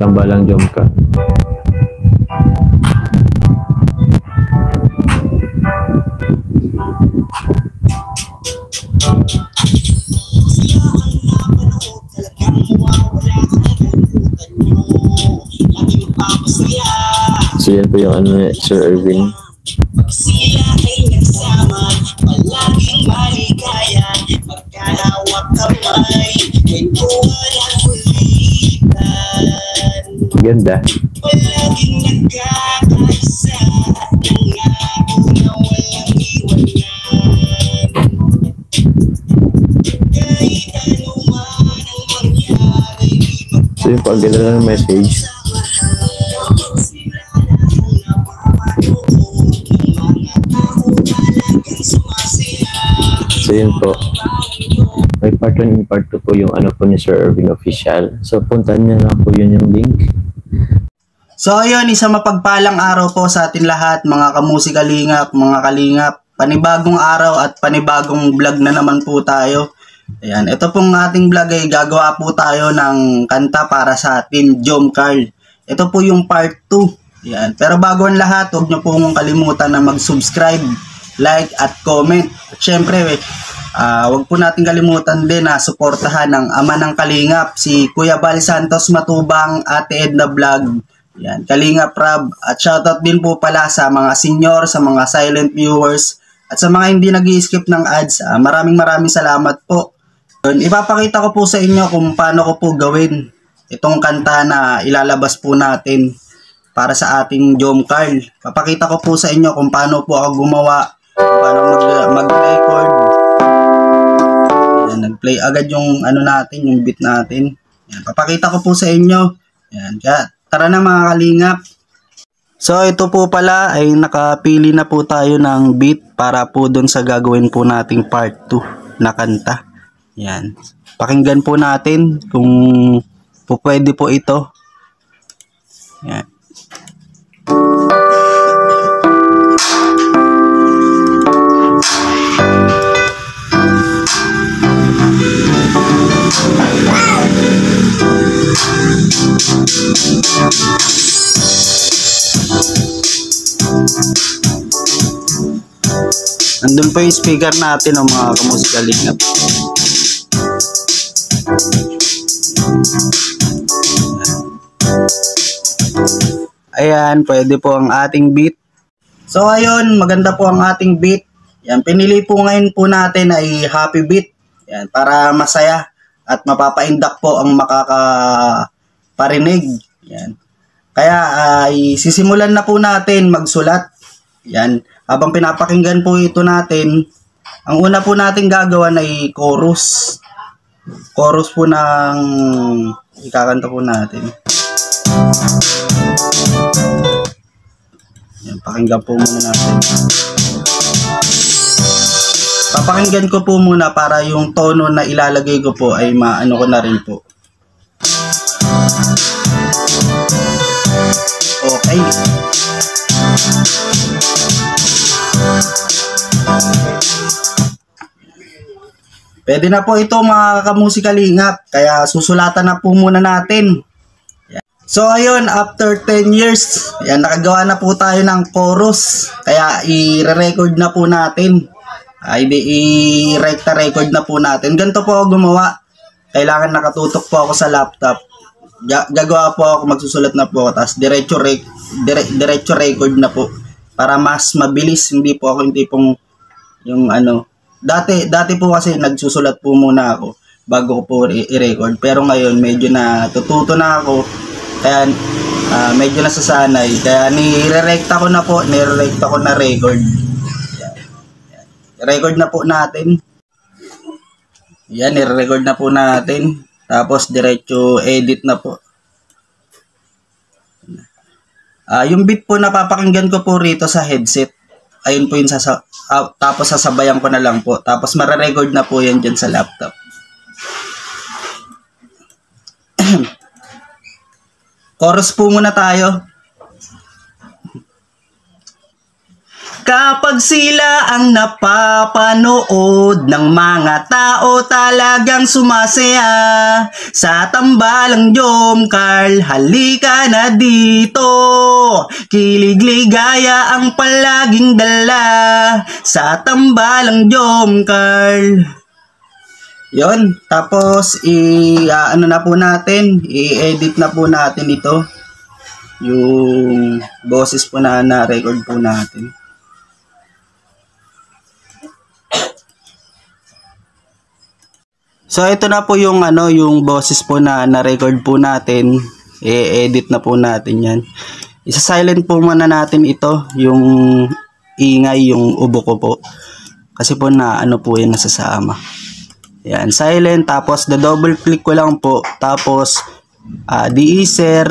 Tambalang jump ka. So yan po yung ano ni Sir Erwin. Sila ay nagsama, palaging maligaya, magkalawak kamay, may walang ulitan. Ganda. Palaging nagkakaisa, nangako na walang iwanan. Kahit ano man ang mangyari, So yung pag ganda ng message. So yun po. May part 1 and part 2 po yung ano po ni Sir Erwin official. So puntahan niya lang po yun yung link. So ayun, isang mapagpalang araw po sa atin lahat, mga kamusikalingap, mga kalingap. Panibagong araw at panibagong vlog na naman po tayo. Ayan, ito pong ating vlog ay gagawa po tayo ng kanta para sa Team Jom Carl. Ito po yung part 2. Ayan, pero bago ang lahat, huwag niyo pong kalimutan na mag-subscribe, like at comment. At syempre, huwag po natin kalimutan din na suportahan ng ama ng kalingap, si Kuya Bal Santos Matubang, Ate Edna Vlog. Yan, Kalingap Rab. At shoutout din po pala sa mga senior, sa mga silent viewers, at sa mga hindi nag-i-skip ng ads. Maraming salamat po. Ipapakita ko po sa inyo kung paano ko po gawin itong kanta na ilalabas po natin para sa ating Jom Carl. Papakita ko po sa inyo kung paano po ako gumawa, paano mag-record. Nag-play agad yung ano natin, yung beat natin. Yan, papakita ko po sa inyo. Yan, kaya tara na mga kalingap. So ito po pala ay nakapili na po tayo ng beat para po doon sa gagawin po nating part 2 na kanta. Yan. Pakinggan po natin kung po pwede po ito. Yan. Nandun po yung speaker natin ng mga kamusikalingap. Ayan, pwede po ang ating beat. So ayun, maganda po ang ating beat. Yan, pinili po ngayon po natin ay happy beat. Yan, para masaya at mapapaindak po ang makakaparinig. Yan. Kaya ay sisimulan na po natin magsulat. Yan, habang pinapakinggan po ito natin, ang una po natin gagawin ay chorus. Chorus po ng ikakanta po natin. Yan, pakinggan po muna natin. Papakinggan ko po muna para yung tono na ilalagay ko po ay maano ko na rin po. Okay. Pwede na po ito mga kamusikalingap, kaya susulatan na po muna natin. So ayun, after 10 years, yan, nakagawa na po tayo ng chorus, kaya i-record na po natin. I-recta record na po natin. Ganito po ako gumawa. Kailangan nakatutok po ako sa laptop. Gagawa po ako, magsusulat na po ako, tapos diretso record na po. Para mas mabilis, hindi po ako yung tipong yung ano. Dati po kasi nagsusulat po muna ako bago ko po i-record. Pero ngayon medyo natututo na ako. Kaya medyo nasasanay. Kaya nire-recta ko na po, nire-recta ko na record. Record na po natin. Yan, nire-record na po natin. Tapos diretso edit na po. Yung beat po napapakinggan ko po rito sa headset. Ayun po yung tapos sasabayan ko na lang po. Tapos mare-record na po yan dyan sa laptop. Chorus po muna tayo. Kapag sila ang napapanood ng mga tao talagang sumasaya sa tambalang Jom Carl, halika na dito. Kilig ligaya ang palaging dala sa tambalang Jom Carl. Yon, tapos ano na po natin, i-edit na po natin ito. Yung boses po na record po natin. So ito na po yung yung boses po na record po natin. I-edit na po natin 'yan. Isa-silent po muna natin ito, yung ingay, yung ubo ko po. Kasi po na po 'yan nasasama. Yan, silent, tapos double click ko lang po, tapos de-easer.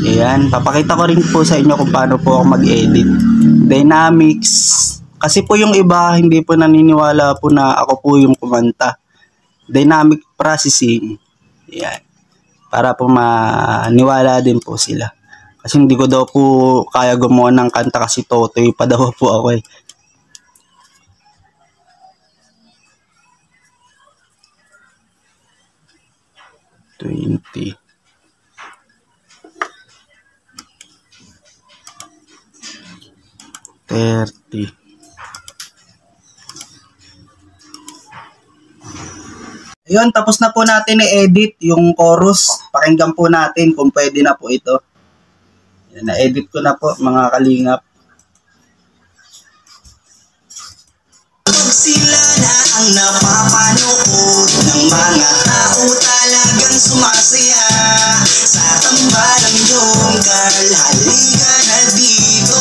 Ayan, papakita ko rin po sa inyo kung paano po ako mag-edit. Dynamics. Kasi po yung iba, hindi po naniniwala po na ako po yung kumanta. Dynamic processing. Yan. Para po maniwala din po sila. Kasi hindi ko daw po kaya gumawa ng kanta kasi totoy pa daw po ako eh. $20. $30. Ayun, tapos na po natin i-edit yung chorus. Pakinggan po natin kung pwede na po ito. Yan, na-edit ko na po mga kalingap. Pag sila na ang napapanood ng mga tao talagang sumasaya sa tambalang Jom Carl, halika na dito.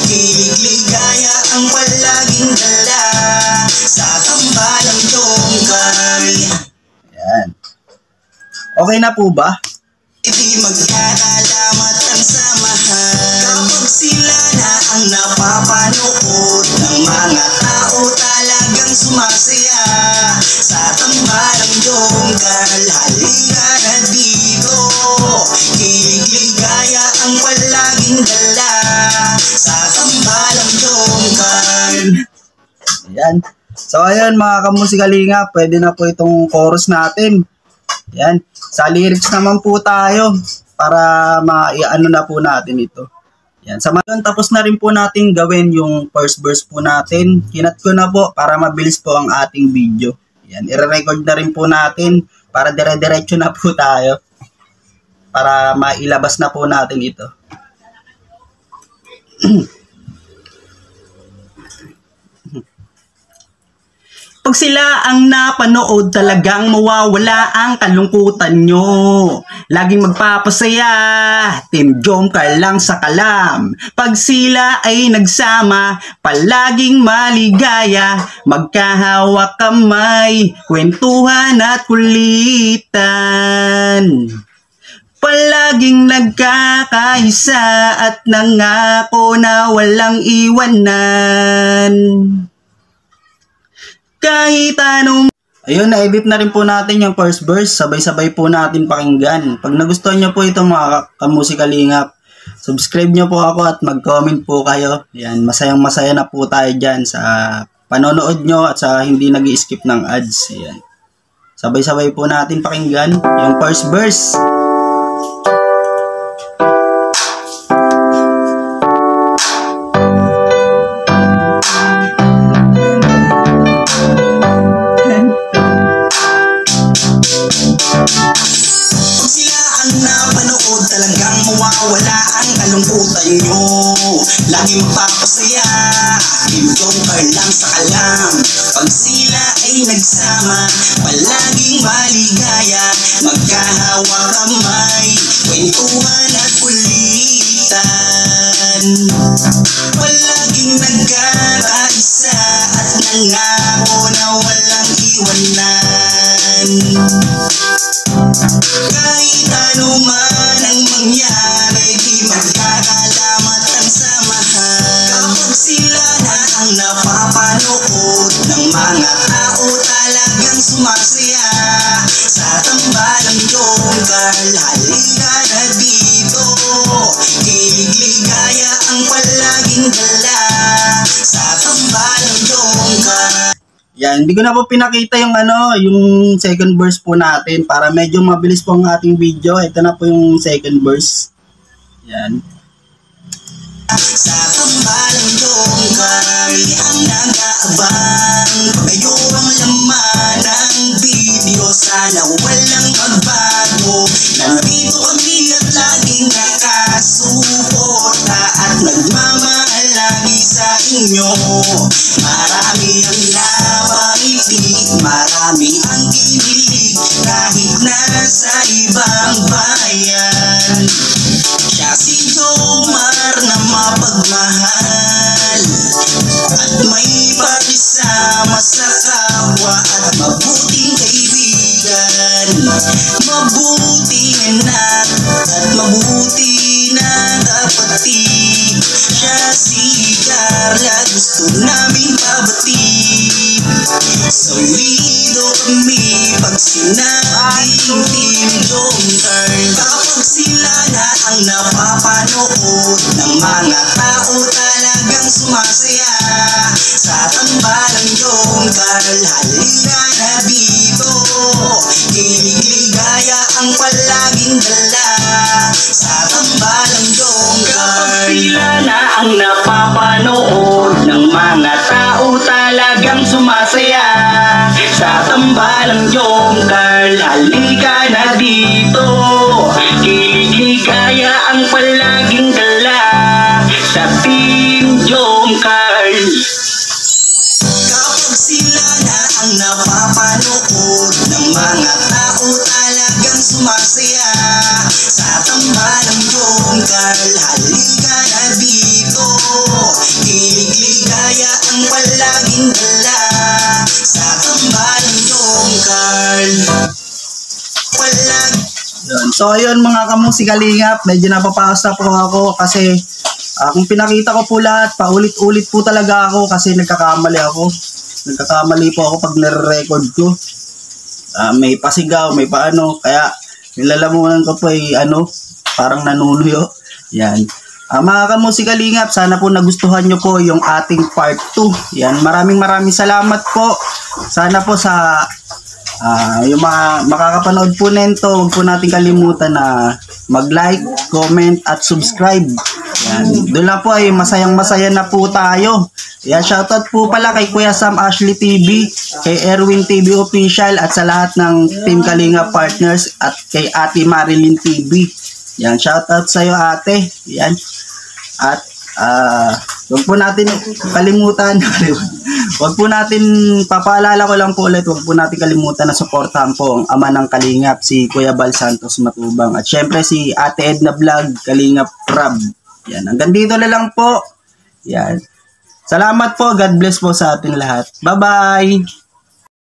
Kilig ligaya ang palaging dala sa tambalang Jom Carl. Yan. Okay na po ba? Hindi magkaalamat ang samahan kapag sila na ang napapanood ng mga tao talagang sumasaya sa tambalang Jom Carl, halika na dito. Kilig ligaya ang palaging dala sa tambalang Jom Carl. Ayan. So ayun mga kamusikalinga, pwede na po itong chorus natin. Yan. Sa lyrics naman po tayo para ma-ano na po natin ito. Yan. Sa ngayon, tapos na rin po natin gawin yung first verse po natin. Kinat ko na po para mabilis po ang ating video. Yan. I-record na rin po natin para dire-diretso na po tayo. Para mailabas na po natin ito. Pag sila ang napanood, talagang mawawala ang kalungkutan nyo. Laging magpapasaya, Team Jom Carl lang sa kalam. Pag sila ay nagsama, palaging maligaya. Magkahawak kamay, kwentuhan at kulitan. Palaging nagkakaisa at nangako na walang iwanan. Kahit anong... Ayun, na-edit na rin po natin yung first verse. Sabay-sabay po natin pakinggan. Pag nagustuhan nyo po ito mga kamusikalingap, subscribe nyo po ako at mag-comment po kayo. Yan, masayang-masaya na po tayo dyan sa panonood nyo at sa hindi nag-i-skip ng ads. Yan. Sabay-sabay po natin pakinggan yung first verse. Mawawala ang kalungkutan nyo. Lagi magpapasaya, Team Jom Carl lang sa kalam. Pag sila ay nagsama, palaging maligaya. Magkahawak kamay, kwentuhan at kulitan. Palaging nagkakaisa at nangako na walang iwanan. Kahit ano man ang mangyari, di magkakalamat ang samahan. Kapag sila na ang napapanood ng mga tao talagang sumasaya sa tambalang Jom Carl, halika na dito. Kilig ligaya ang palaging Yan, hindi ko na po pinakita yung yung second verse po natin para medyo mabilis po ang ating video. Ito na po yung second verse. Yan. Sa tambalang yung kami ang nag-aabang. Kayo ang laman ng video, sana walang magbago. Nandito kami at laging nakasuporta at nagmamahal lagi sa inyo. Marami ang napangiti, marami ang kinilig kahit nasa ibang bayan. Siya si Jomar na mapagmahal at may pakisama sa kapwa at mabuting kaibigan, mabuting anak at mabuti na kapatid. Siya si Carla, gusto namin pabati. Solido kami pag sinabing Team Jomar. Kapag sila na ang napapanood ng mga tao talagang sumasaya. Sa tambalang Jomar, halika na dito. Kilig-ligaya ang palaging dala. Sa tambalang Jomar. Kapag sila na ang napapanood ng mga tao talagang sumasaya. Sa tambalang Jomar, halika na dito. Kilig-ligaya ang palaging dala sa Team Jomar. Kapag sila na ang napapanood ng mga tao talagang sumasaya. Sa tambalang Jomar, halika na dito. Kilig-ligaya ang palaging dala sa tambalang Jomar. Yun. So ayun mga kamusikalingap, medyo napapakas na po ako kasi kung pinakita ko po lahat, paulit-ulit po talaga ako kasi nagkakamali ako. Nagkakamali po ako pag nare-record ko. May pasigaw, may paano, kaya nilalamunan ko po ay parang nanunuyo. Yan. Mga kamusikalingap, sana po nagustuhan nyo po yung ating part 2. Yan, maraming salamat po. Sana po sa yung mga makakapanood po nito, huwag po natin kalimutan na mag-like, comment at subscribe. Yan. Doon lang po ay masayang-masaya na po tayo. Yan, shoutout po pala kay Kuya Sam Ashley TV, kay Erwin TV Official at sa lahat ng Team Kalinga Partners at kay Ate Marilyn TV. Yan, shoutout sa iyo ate. Yan. At huwag po natin kalimutan. Huwag po natin, papaalala ko lang po ulit, huwag po natin kalimutan na suportahan po ang ama ng Kalingap, si Kuya Bal Santos Matubang. At syempre si Ate Edna Vlog, Kalingap Rab. Yan, hanggang dito na lang po. Yan. Salamat po, God bless po sa atin lahat. Bye-bye!